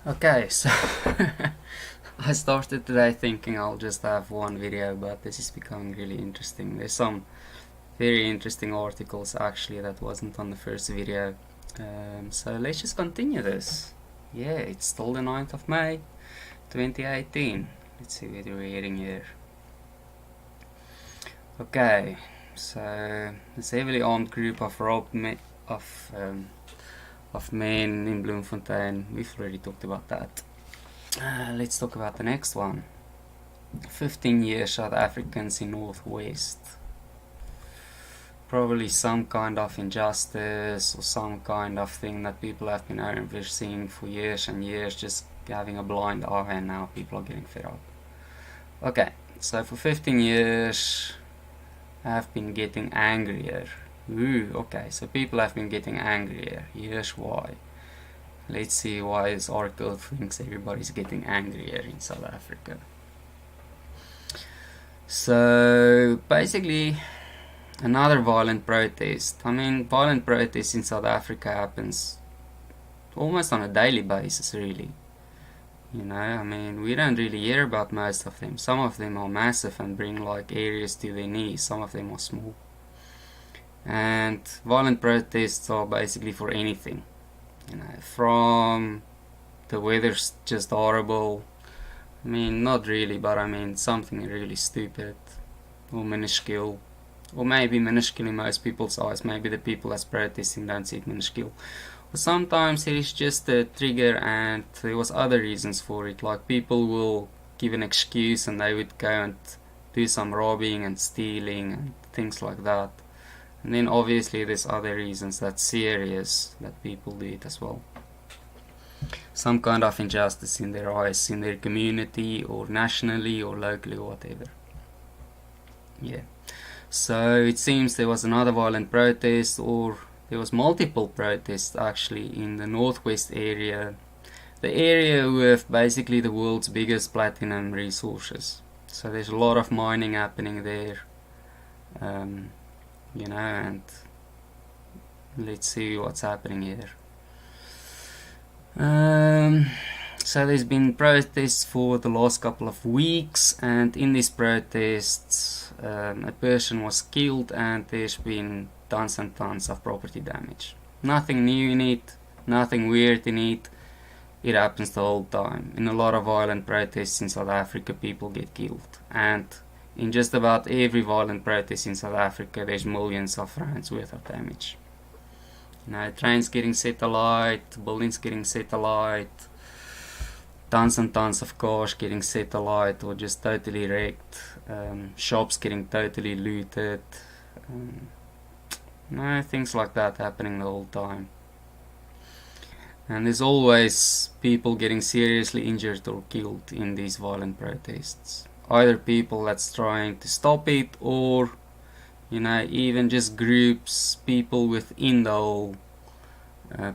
Okay, so I started today thinking I'll just have one video, but this is becoming really interesting. There's some very interesting articles actually that wasn't on the first video. So let's just continue this. Yeah, it's still the 9th of May 2018. Let's see what we're heading here. Okay, so this heavily armed group of of men in Bloemfontein. We've already talked about that. Let's talk about the next one. 15 years South Africans in Northwest. Probably some kind of injustice or some kind of thing that people have been overseeing for years and years, just having a blind eye, and now people are getting fed up. Okay, so for 15 years I've been getting angrier. Ooh, okay, so people have been getting angrier. Here's why. Let's see why this article thinks everybody's getting angrier in South Africa. So basically, another violent protest. I mean, violent protests in South Africa happens almost on a daily basis, really. You know, I mean, we don't really hear about most of them. Some of them are massive and bring like areas to their knees. Some of them are small. And violent protests are basically for anything. You know, from the weather's just horrible. I mean, not really, but I mean something really stupid or minuscule, or maybe minuscule in most people's eyes. Maybe the people that's protesting don't see it minuscule. Or sometimes it is just a trigger and there was other reasons for it, like people will give an excuse and they would go and do some robbing and stealing and things like that. And then obviously there's other reasons that's serious that people do it as well. Some kind of injustice in their eyes, in their community or nationally or locally or whatever. Yeah. So it seems there was another violent protest, or there was multiple protests actually in the Northwest area. The area with basically the world's biggest platinum resources. So there's a lot of mining happening there. You know, and let's see what's happening here. So there's been protests for the last couple of weeks, and in these protests a person was killed and there's been tons and tons of property damage. Nothing new in it, nothing weird in it. It happens the whole time. In a lot of violent protests in South Africa, people get killed, and in just about every violent protest in South Africa, there's millions of rands worth of damage. You know, trains getting set alight, buildings getting set alight, tons and tons of cars getting set alight or just totally wrecked, shops getting totally looted, things like that happening the whole time. And there's always people getting seriously injured or killed in these violent protests. Either people that's trying to stop it, or even just groups, people within the whole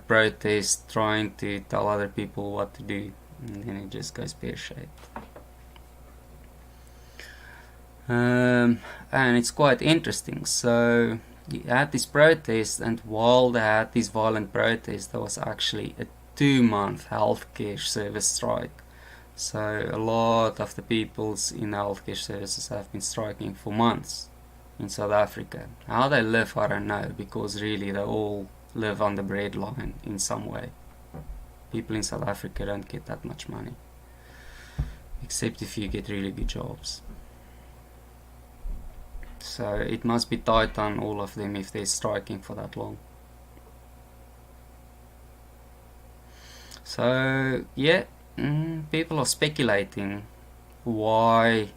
protest trying to tell other people what to do, and then it just goes pear-shaped. And it's quite interesting. So you had this protest, and while they had these violent protests, there was actually a 2-month healthcare service strike. So a lot of the peoples in the healthcare services have been striking for months in South Africa. How they live, I don't know, because really they all live on the breadline in some way. People in South Africa don't get that much money, except if you get really good jobs. So it must be tight on all of them if they're striking for that long. So yeah, people are speculating why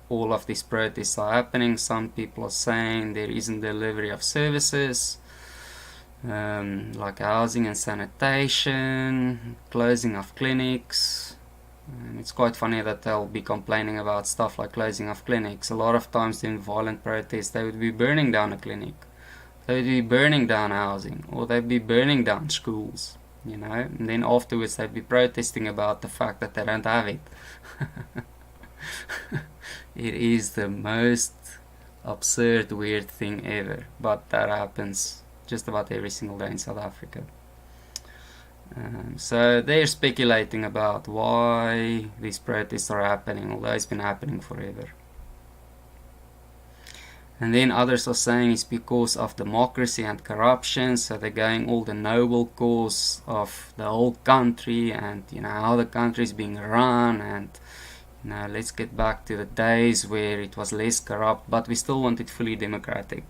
all of these protests are happening. Some people are saying there isn't delivery of services, like housing and sanitation, closing of clinics. And it's quite funny that they'll be complaining about stuff like closing of clinics. A lot of times in violent protests, they would be burning down a clinic, they would be burning down housing, or they'd be burning down schools, and then afterwards they'd be protesting about the fact that they don't have it. It is the most absurd, weird thing ever, but that happens just about every single day in South Africa. So they're speculating about why these protests are happening, although it's been happening forever. And then others are saying it's because of democracy and corruption, so they're going all the noble cause of the whole country and how the country is being run, and let's get back to the days where it was less corrupt, but we still want it fully democratic,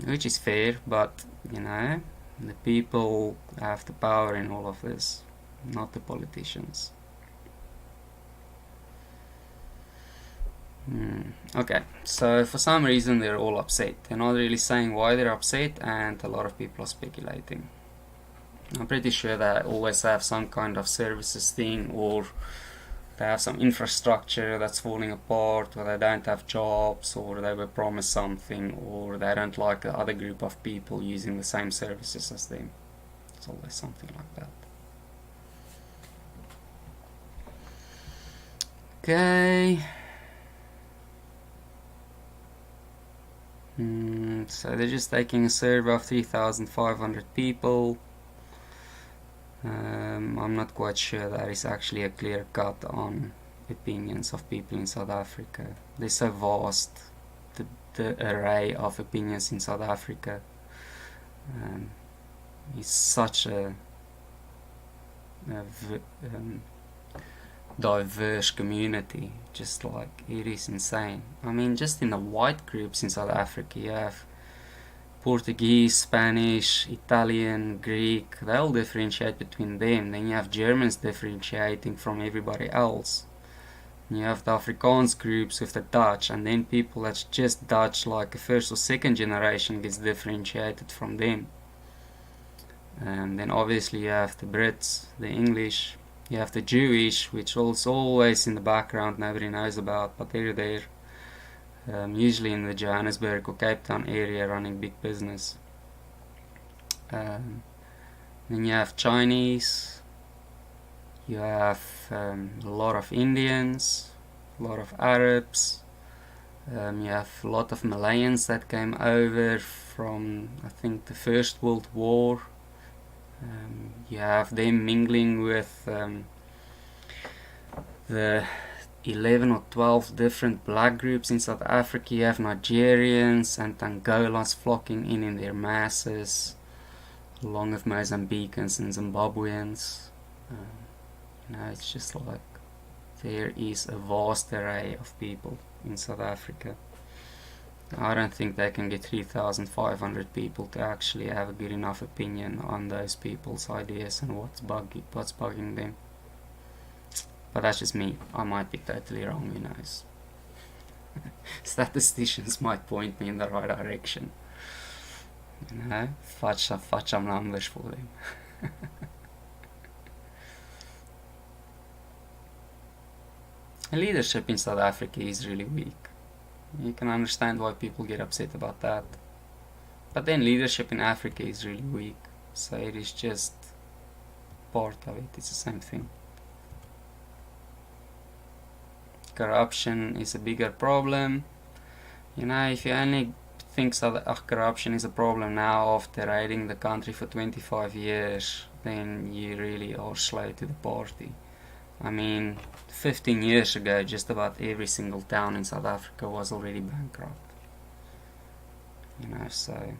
which is fair, but the people have the power in all of this, not the politicians. Okay, so for some reason they're all upset. They're not really saying why they're upset, and a lot of people are speculating. I'm pretty sure they always have some kind of services thing, or they have some infrastructure that's falling apart, or they don't have jobs, or they were promised something, or they don't like the other group of people using the same services as them. It's always something like that. Okay. So they're just taking a survey of 3,500 people. I'm not quite sure there is actually a clear cut on opinions of people in South Africa. They're so vast, the array of opinions in South Africa. It's such a diverse community, just like it is insane. I mean, just in the white groups in South Africa, you have Portuguese, Spanish, Italian, Greek, they all differentiate between them. Then you have Germans differentiating from everybody else. And you have the Afrikaans groups with the Dutch, and then people that's just Dutch, like a first or second generation, gets differentiated from them. And then obviously you have the Brits, the English, you have the Jewish, which is always in the background, nobody knows about, but they're there. Usually in the Johannesburg or Cape Town area, running big business. Then you have Chinese, you have a lot of Indians, a lot of Arabs, you have a lot of Malayans that came over from, I think, the First World War. You have them mingling with the 11 or 12 different black groups in South Africa. You have Nigerians and Angolas flocking in their masses, along with Mozambicans and Zimbabweans. It's just like there is a vast array of people in South Africa. I don't think they can get 3,500 people to actually have a good enough opinion on those people's ideas and what's bugging them. But that's just me. I might be totally wrong, who knows. Statisticians might point me in the right direction. Fudge some numbers for them. Leadership in South Africa is really weak. You can understand why people get upset about that. But then leadership in Africa is really weak. So it is just part of it. It's the same thing. Corruption is a bigger problem. If you only think corruption is a problem now after raiding the country for 25 years, then you really are slow to the party. I mean, 15 years ago, just about every single town in South Africa was already bankrupt. So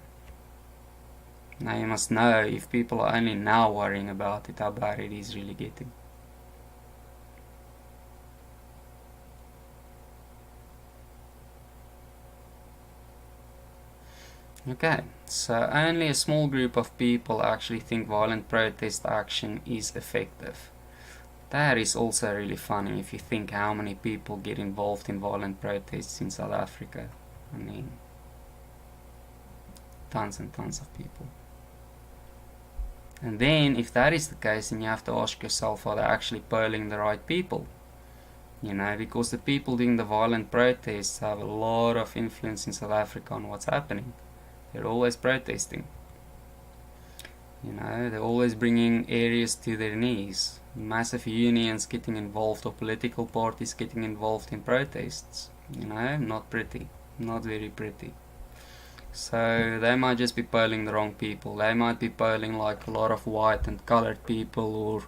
now you must know, if people are only now worrying about it, how bad it is really getting. Okay, so only a small group of people actually think violent protest action is effective. That is also really funny if you think how many people get involved in violent protests in South Africa. I mean, tons and tons of people. And then, if that is the case, then you have to ask yourself, are they actually polling the right people? Because the people doing the violent protests have a lot of influence in South Africa on what's happening. They're always protesting. They're always bringing areas to their knees. Massive unions getting involved, or political parties getting involved in protests. Not pretty. Not very pretty. So they might just be polling the wrong people. They might be polling like a lot of white and colored people or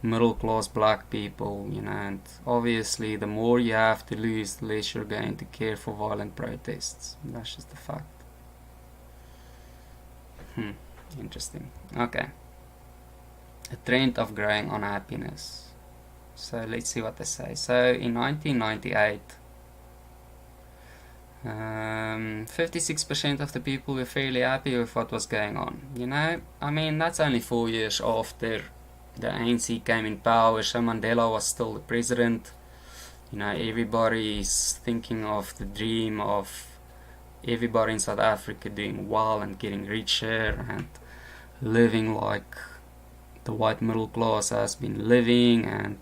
middle class black people, and obviously the more you have to lose, the less you're going to care for violent protests. That's just the fact. Interesting. Okay. A trend of growing unhappiness. So let's see what they say. So in 1998, 56% of the people were fairly happy with what was going on. That's only 4 years after the ANC came in power, so Mandela was still the president. Everybody is thinking of the dream of everybody in South Africa doing well and getting richer and living like the white middle class has been living, and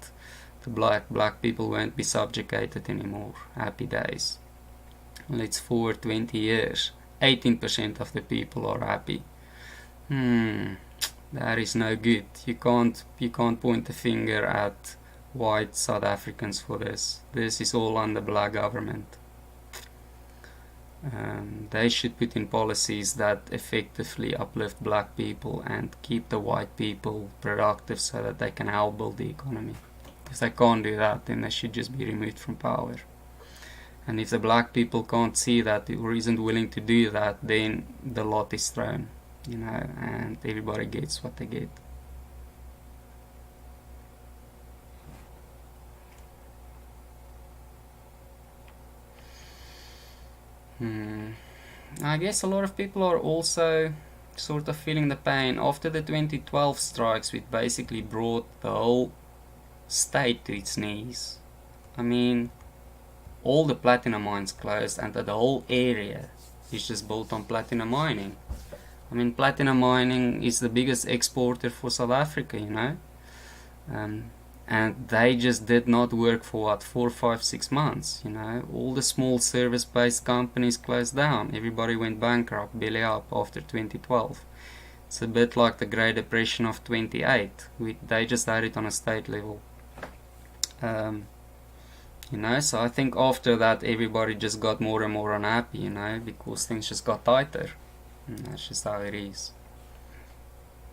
the black people won't be subjugated anymore. Happy days. Let's forward 20 years. 18% of the people are happy. That is no good. You can't point the finger at white South Africans for this. This is all under black government. They should put in policies that effectively uplift black people and keep the white people productive so that they can help build the economy. If they can't do that, then they should just be removed from power. And if the black people can't see that or isn't willing to do that, then the lot is thrown, and everybody gets what they get. I guess a lot of people are also sort of feeling the pain after the 2012 strikes, which basically brought the whole state to its knees. All the platinum mines closed, and the whole area is just built on platinum mining. Platinum mining is the biggest exporter for South Africa, and they just did not work for 4, 5, 6 months. All the small service-based companies closed down. Everybody went bankrupt, belly up after 2012. It's a bit like the Great Depression of 28. They just had it on a state level. So I think after that everybody just got more and more unhappy, because things just got tighter. And that's just how it is.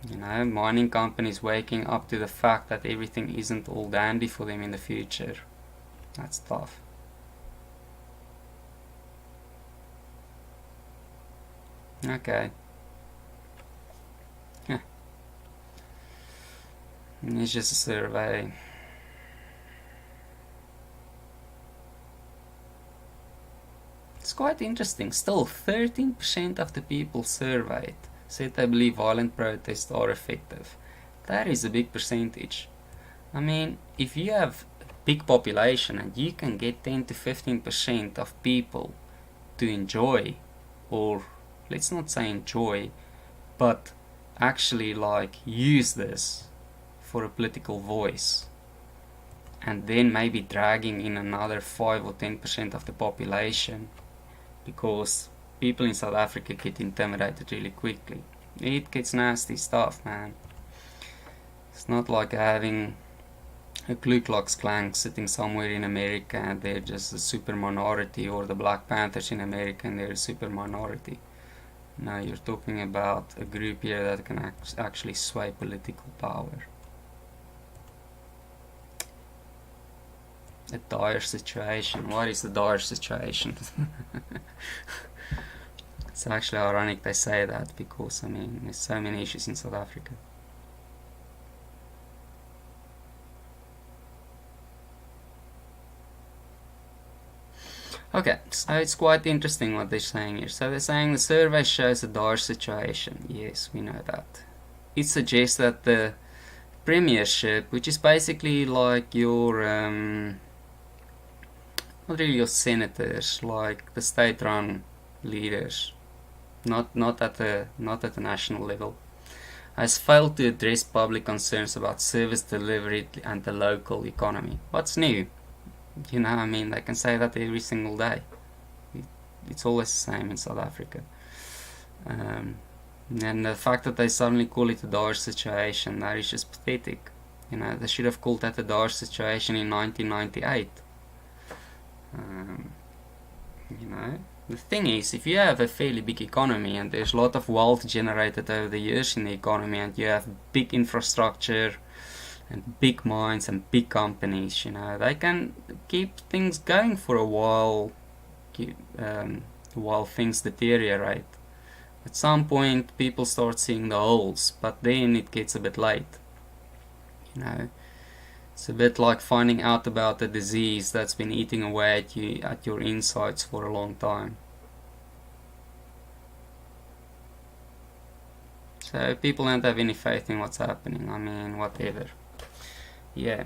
Mining companies waking up to the fact that everything isn't all dandy for them in the future. That's tough. Okay. It's just a survey. It's quite interesting. Still, 13% of the people surveyed said they believe violent protests are effective. That is a big percentage. If you have a big population and you can get 10 to 15% of people to enjoy, or let's not say enjoy, but actually use this for a political voice, and then maybe dragging in another 5 or 10% of the population, because people in South Africa get intimidated really quickly. It gets nasty stuff, man. It's not like having a Ku Klux Klan sitting somewhere in America and they're just a super minority, or the Black Panthers in America and they're a super minority. No, you're talking about a group here that can actually sway political power. A dire situation. What is the dire situation? It's actually ironic they say that, because there's so many issues in South Africa. Okay, so it's quite interesting what they're saying here. So they're saying the survey shows a dire situation. Yes, we know that. It suggests that the premiership, which is basically like your not really your senators, like the state-run leaders, not at the national level, has failed to address public concerns about service delivery and the local economy. What's new? They can say that every single day. It's always the same in South Africa. And the fact that they suddenly call it a dire situation, that is just pathetic. They should have called that a dire situation in 1998. The thing is, if you have a fairly big economy and there's a lot of wealth generated over the years in the economy, and you have big infrastructure and big mines and big companies, they can keep things going for a while, while things deteriorate. At some point, people start seeing the holes, but then it gets a bit late. It's a bit like finding out about a disease that's been eating away at your insides for a long time. So people don't have any faith in what's happening. I mean, whatever. Yeah.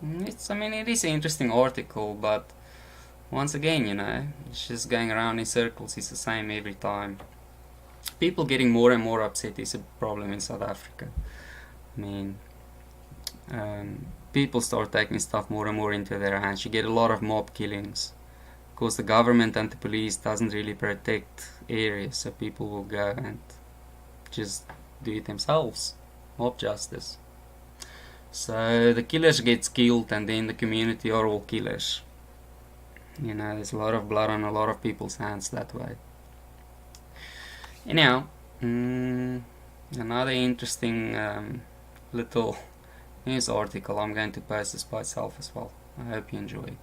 It is an interesting article, but once again, it's just going around in circles. It's the same every time. People getting more and more upset is a problem in South Africa. I mean, people start taking stuff more and more into their hands. You get a lot of mob killings. Of course, the government and the police doesn't really protect areas, so people will go and just do it themselves. Mob justice. So the killers gets killed, and then the community are all killers. There's a lot of blood on a lot of people's hands that way. Anyhow, another interesting little news article. I'm going to post this by itself as well. I hope you enjoy it.